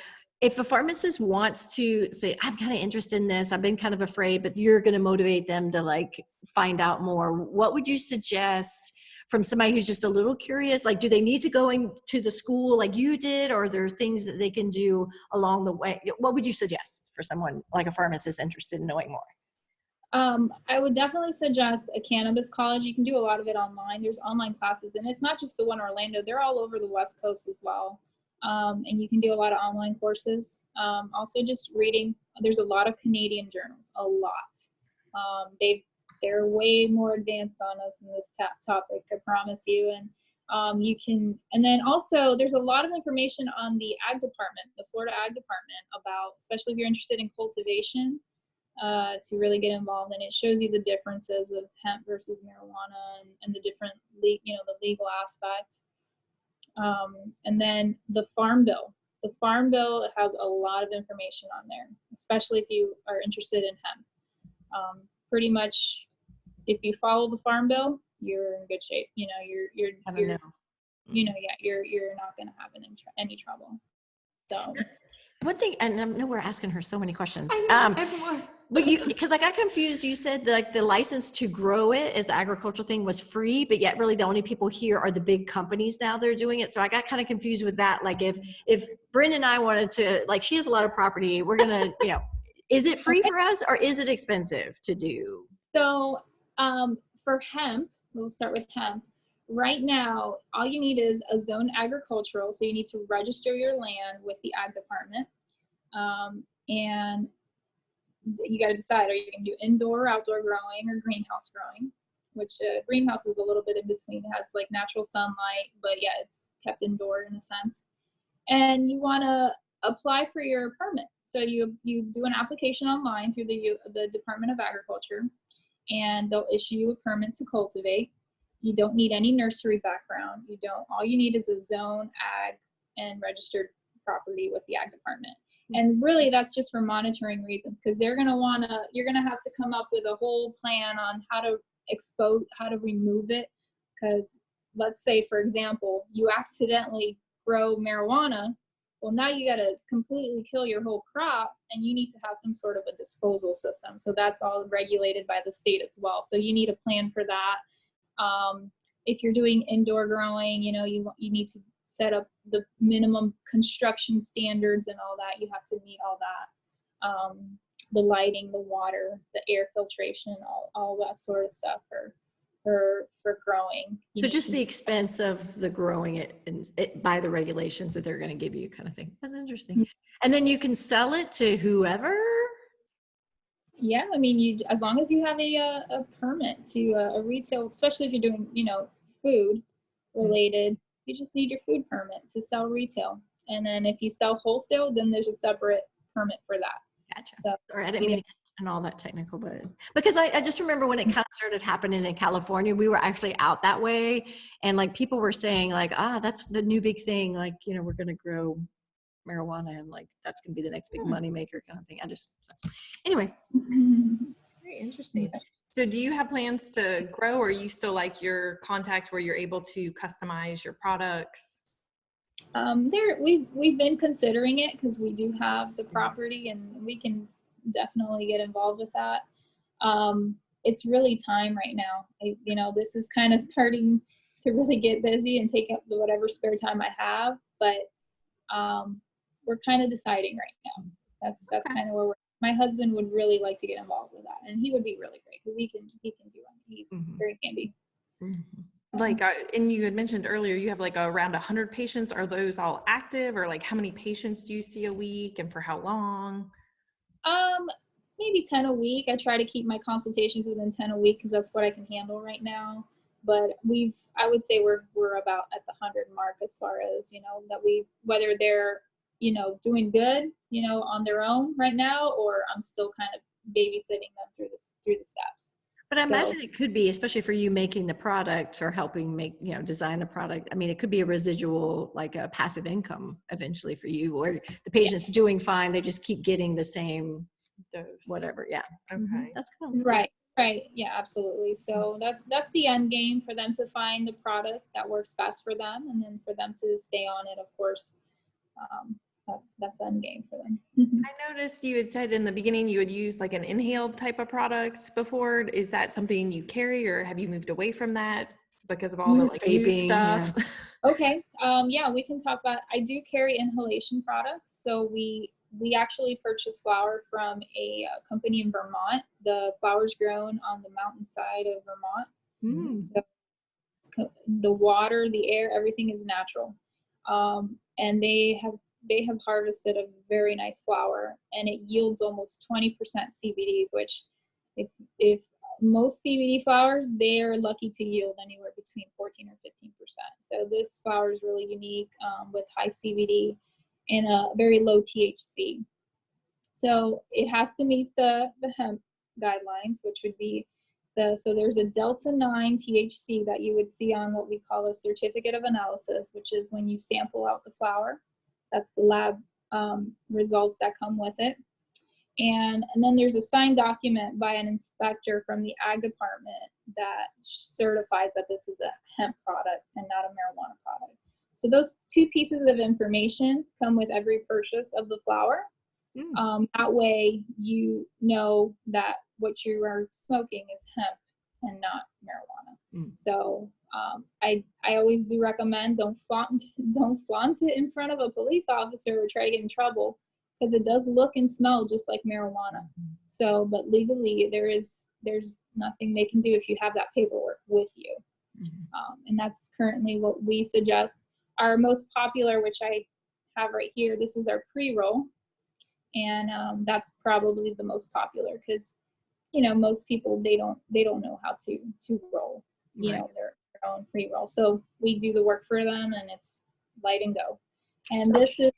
if a pharmacist wants to say, I'm kind of interested in this, I've been kind of afraid, but you're going to motivate them to like find out more, what would you suggest from somebody who's just a little curious? Like, do they need to go into the school like you did, or are there things that they can do along the way? What would you suggest for someone like a pharmacist interested in knowing more? I would definitely suggest a cannabis college. You can do a lot of it online. There's online classes, and it's not just the one in Orlando. They're all over the West Coast as well. And you can do a lot of online courses. Also just reading. There's a lot of Canadian journals, a lot. They're way more advanced on us in this topic, I promise you. And you can, and then also there's a lot of information on the ag department, the Florida ag department, about, especially if you're interested in cultivation, to really get involved. And it shows you the differences of hemp versus marijuana and the different, the legal aspects. And then the Farm Bill. The Farm Bill has a lot of information on there, especially if you are interested in hemp. Pretty much, if you follow the Farm Bill, you're in good shape. You're not going to have any trouble. So. One thing, and I know we're asking her so many questions. Everyone. But because I got confused, you said like the license to grow it as an agricultural thing was free, but yet really the only people here are the big companies now that are doing it. So I got kind of confused with that. Like if Bryn and I wanted to, like, she has a lot of property, we're gonna, is it free for us or is it expensive to do? So for hemp, we'll start with hemp. Right now, all you need is a zone agricultural. So you need to register your land with the ag department. And you got to decide, are you going to do indoor or outdoor growing or greenhouse growing, which greenhouse is a little bit in between. It has like natural sunlight, but yeah, it's kept indoor in a sense. And you want to apply for your permit. So you do an application online through the Department of Agriculture, and they'll issue you a permit to cultivate. You don't need any nursery background. All you need is a zone, ag, and registered property with the ag department. And really that's just for monitoring reasons, because you're going to have to come up with a whole plan on how to remove it. Because let's say, for example, you accidentally grow marijuana. Well, now you got to completely kill your whole crop, and you need to have some sort of a disposal system. So that's all regulated by the state as well. So you need a plan for that. If you're doing indoor growing, you need to set up the minimum construction standards and all that. You have to meet all that. The lighting, the water, the air filtration, all that sort of stuff for growing. So just the expense of the growing it by the regulations that they're going to give you, kind of thing. That's interesting. Mm-hmm. And then you can sell it to whoever. Yeah, I mean, as long as you have a permit to a retail, especially if you're doing, food related, you just need your food permit to sell retail. And then if you sell wholesale, then there's a separate permit for that. Gotcha. So, sorry, I didn't mean to get and all that technical, but because I just remember when it kind of started happening in California, we were actually out that way, and like people were saying like, that's the new big thing, like, we're going to grow marijuana and like that's going to be the next big money maker kind of thing. Anyway. Very interesting. So do you have plans to grow, or are you still like your contact where you're able to customize your products? We've been considering it because we do have the property and we can definitely get involved with that. It's really time right now. This is kind of starting to really get busy and take up whatever spare time I have, but we're kind of deciding right now. That's kind of where my husband would really like to get involved with that, and he would be really great because he can do it. He's very handy. Mm-hmm. Like, and you had mentioned earlier, you have like around 100 patients. Are those all active, or like how many patients do you see a week, and for how long? Maybe 10 a week. I try to keep my consultations within 10 a week because that's what I can handle right now. But I would say we're about at the 100 mark as far as, whether they're, doing good, on their own right now, or I'm still kind of babysitting them through the steps. But I imagine it could be, especially for you making the product or helping design the product. I mean, it could be a residual, like a passive income eventually for you, or the patient's doing fine. They just keep getting the same dose, whatever. Yeah. Okay. That's kind of right. Right. Yeah, absolutely. So that's the end game, for them to find the product that works best for them, and then for them to stay on it, of course. That's the end game for them. I noticed you had said in the beginning you would use like an inhaled type of products before. Is that something you carry, or have you moved away from that because of all the like new Vaping, stuff? yeah. Okay. Yeah, we can talk about. I do carry inhalation products. So we actually purchase flower from a company in Vermont. The flower's grown on the mountainside of Vermont. So the water, the air, everything is natural. And they have harvested a very nice flower, and it yields almost 20% CBD, which if most CBD flowers, they're lucky to yield anywhere between 14 or 15%. So this flower is really unique, with high CBD and a very low THC. So it has to meet the hemp guidelines, which would be so there's a delta 9 THC that you would see on what we call a certificate of analysis, which is when you sample out the flower. That's the lab results that come with it. And then there's a signed document by an inspector from the ag department that certifies that this is a hemp product and not a marijuana product. So those two pieces of information come with every purchase of the flower. That way you know that what you are smoking is hemp and not marijuana. So I always do recommend don't flaunt it in front of a police officer or try to get in trouble, because it does look and smell just like marijuana. So, but legally there's nothing they can do if you have that paperwork with you. And that's currently what we suggest. Our most popular, which I have right here, this is our pre-roll. And that's probably the most popular, because most people they don't know how to roll their own pre-roll. So we do the work for them, and it's light and go. And this is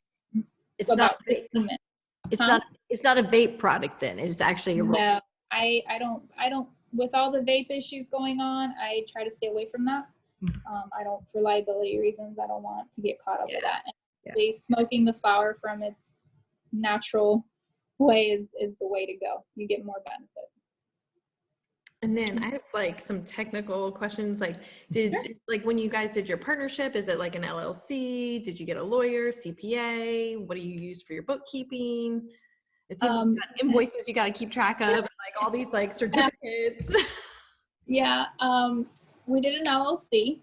about 15 minutes. It's not a vape product then. It's actually a roll. No, I don't with all the vape issues going on, I try to stay away from that. I don't, for liability reasons, I don't want to get caught up with that. And smoking the flower from its natural way is the way to go. You get more benefit. And then I have like some technical questions. Like, like when you guys did your partnership, is it like an LLC? Did you get a lawyer, CPA? What do you use for your bookkeeping? It seems like you got invoices you got to keep track of, like all these like certificates. Yeah, we did an LLC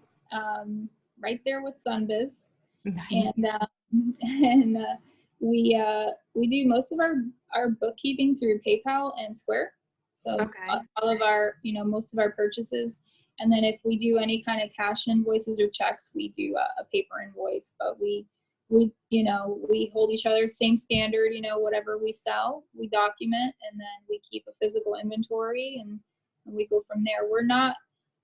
right there with Sunbiz. Nice. And we do most of our bookkeeping through PayPal and Square. So all of our, most of our purchases. And then if we do any kind of cash invoices or checks, we do a paper invoice. But we hold each other's same standard, whatever we sell, we document, and then we keep a physical inventory, and we go from there.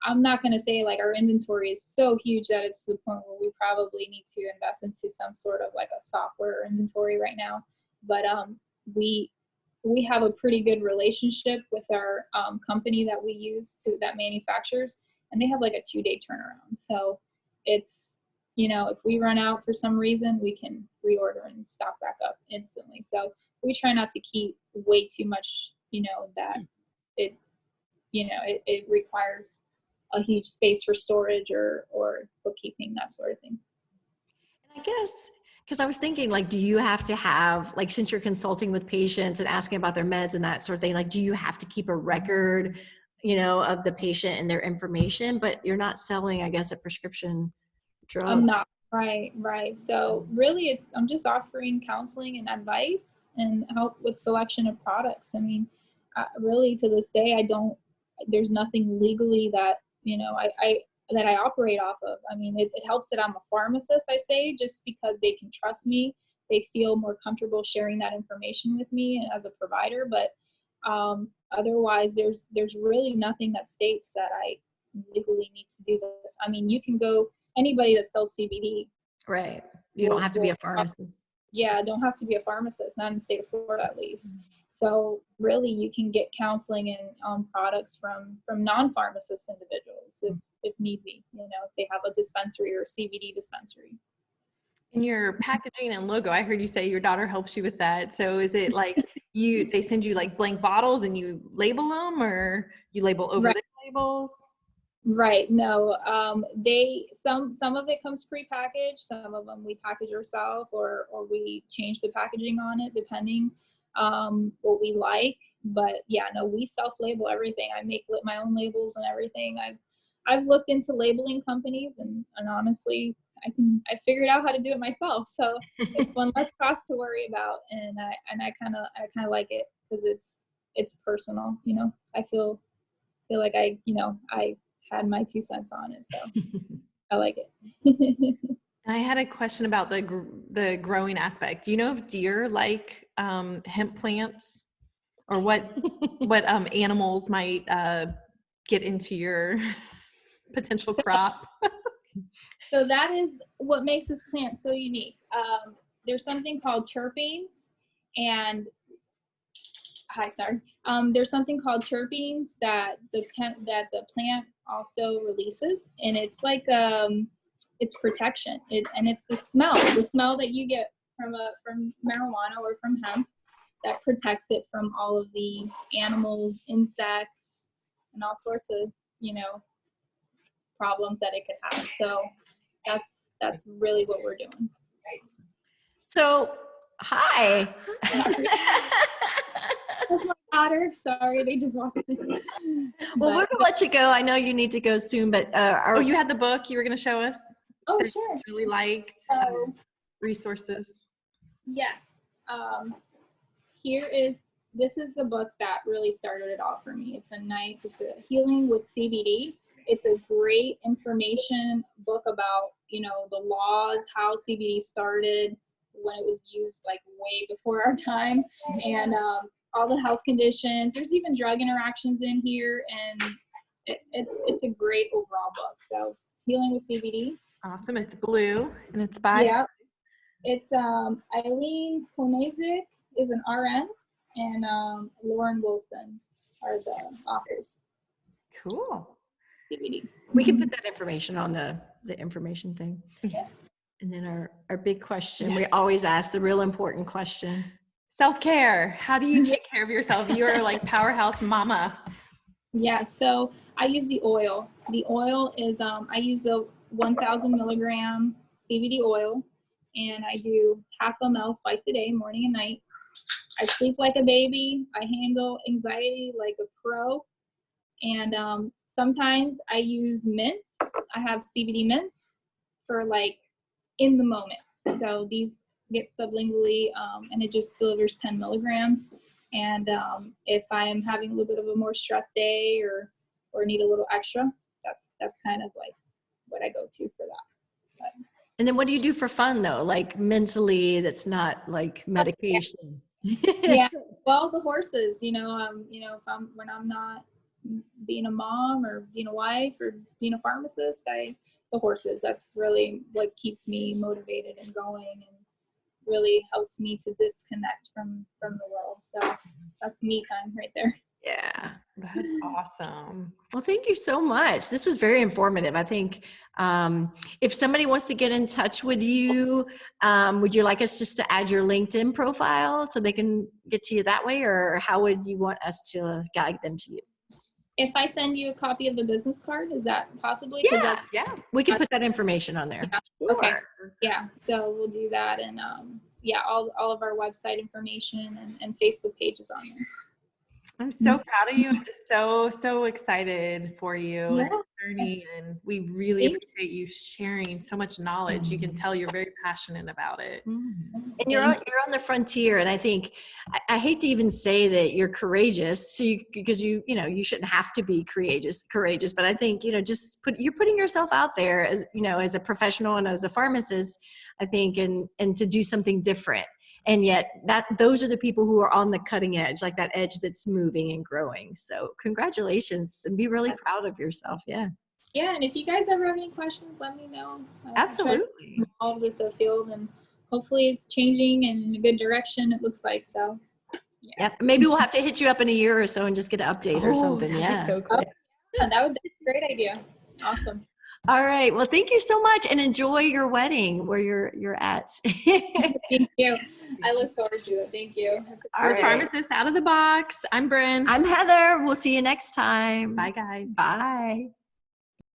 I'm not going to say like our inventory is so huge that it's to the point where we probably need to invest into some sort of like a software inventory right now. But we have a pretty good relationship with our company that we use that manufactures, and they have like a 2-day turnaround. So it's, if we run out for some reason, we can reorder and stock back up instantly. So we try not to keep way too much, that it requires a huge space for storage or bookkeeping, that sort of thing. And I guess, because I was thinking, like, do you have to have, like, since you're consulting with patients and asking about their meds and that sort of thing, like, do you have to keep a record, of the patient and their information? But you're not selling, I guess, a prescription drug. I'm not. Right. So really, I'm just offering counseling and advice and help with selection of products. I mean, really to this day, there's nothing legally that, that I operate off of. I mean, it helps that I'm a pharmacist, I say, just because they can trust me. They feel more comfortable sharing that information with me as a provider. But otherwise, there's really nothing that states that I legally need to do this. I mean, you can go, anybody that sells CBD. Right. You don't have to be a pharmacist. Yeah, don't have to be a pharmacist, not in the state of Florida at least. So really, you can get counseling and products from non-pharmacist individuals if need be, if they have a dispensary or a CBD dispensary. In your packaging and logo, I heard you say your daughter helps you with that. So is it like they send you like blank bottles and you label them, or you label over the labels? Right. No. Some of it comes prepackaged. Some of them we package ourselves, or we change the packaging on it depending what we like. But yeah, no, we self-label everything. I make my own labels and everything. I've looked into labeling companies, and honestly, I figured out how to do it myself. So it's one less cost to worry about, and I kind of like it because it's personal. You know, I feel like I had my 2 cents on it, so I like it. I had a question about the growing aspect. Do you know if deer like hemp plants, or what animals might get into your potential crop? So that is what makes this plant so unique. There's something called terpenes, and there's something called terpenes that the plant also releases, and it's like it's protection. And it's the smell that you get from marijuana or from hemp that protects it from all of the animals, insects, and all sorts of problems that it could have. So that's really what we're doing. So, hi. That's my daughter. Sorry, they just walked in. Well, we're gonna let you go. I know you need to go soon, but you had the book you were going to show us? Oh, sure. Really liked resources. Yes. This is the book that really started it all for me. It's a Healing with CBD. It's a great information book about, the laws, how CBD started, when it was used like way before our time, and all the health conditions. There's even drug interactions in here, and it's a great overall book. So Healing with CBD. Awesome. It's blue, and it's by it's Eileen Konieczny is an RN, and Lauren Wilson are the authors. Cool. CBD. We can put that information on the information thing. Yeah. And then our big question, Yes. we always ask the real important question. Self-care. How do you take care of yourself? You're like powerhouse mama. Yeah, so I use the oil. The oil is, I use a 1,000 milligram CBD oil, and I do half a ml twice a day, morning and night. I sleep like a baby. I handle anxiety like a pro. And sometimes I use mints. I have CBD mints for like in the moment. So these get sublingually, and it just delivers 10 milligrams. And if I am having a little bit of a more stressed day or need a little extra, that's kind of like what I go to for that. But, And then what do you do for fun though? Like mentally, that's not like medication. yeah. Well, the horses, when I'm not being a mom or being a wife or being a pharmacist, the horses, that's really what keeps me motivated and going, and really helps me to disconnect from the world. So that's me time right there. Yeah. That's awesome. Well, thank you so much. This was very informative. I think if somebody wants to get in touch with you, would you like us just to add your LinkedIn profile so they can get to you that way, or how would you want us to guide them to you? If I send you a copy of the business card, is that possibly? Yeah, we can put that information on there. Yeah. Sure. Okay. Yeah, so we'll do that, and all of our website information and Facebook pages on there. I'm so proud of you. I'm just so excited for you and your journey, and we really appreciate you sharing so much knowledge. You can tell you're very passionate about it. And you're on the frontier, and I think I hate to even say that you're courageous, because you shouldn't have to be courageous, but I think you're putting yourself out there as a professional and as a pharmacist, I think, and to do something different. And yet those are the people who are on the cutting edge, like that edge that's moving and growing. So congratulations, and be really proud of yourself. Yeah. Yeah. And if you guys ever have any questions, let me know. Absolutely. Involved with the field, and hopefully it's changing in a good direction, it looks like. So yeah. Maybe we'll have to hit you up in a year or so and just get an update or something. Yeah. So cool. Yeah, that would be a great idea. Awesome. All right. Well, thank you so much, and enjoy your wedding where you're at. Thank you. I look forward to it. Thank you. All right. Pharmacists Out of the Box. I'm Bryn. I'm Heather. We'll see you next time. Bye, guys. Bye.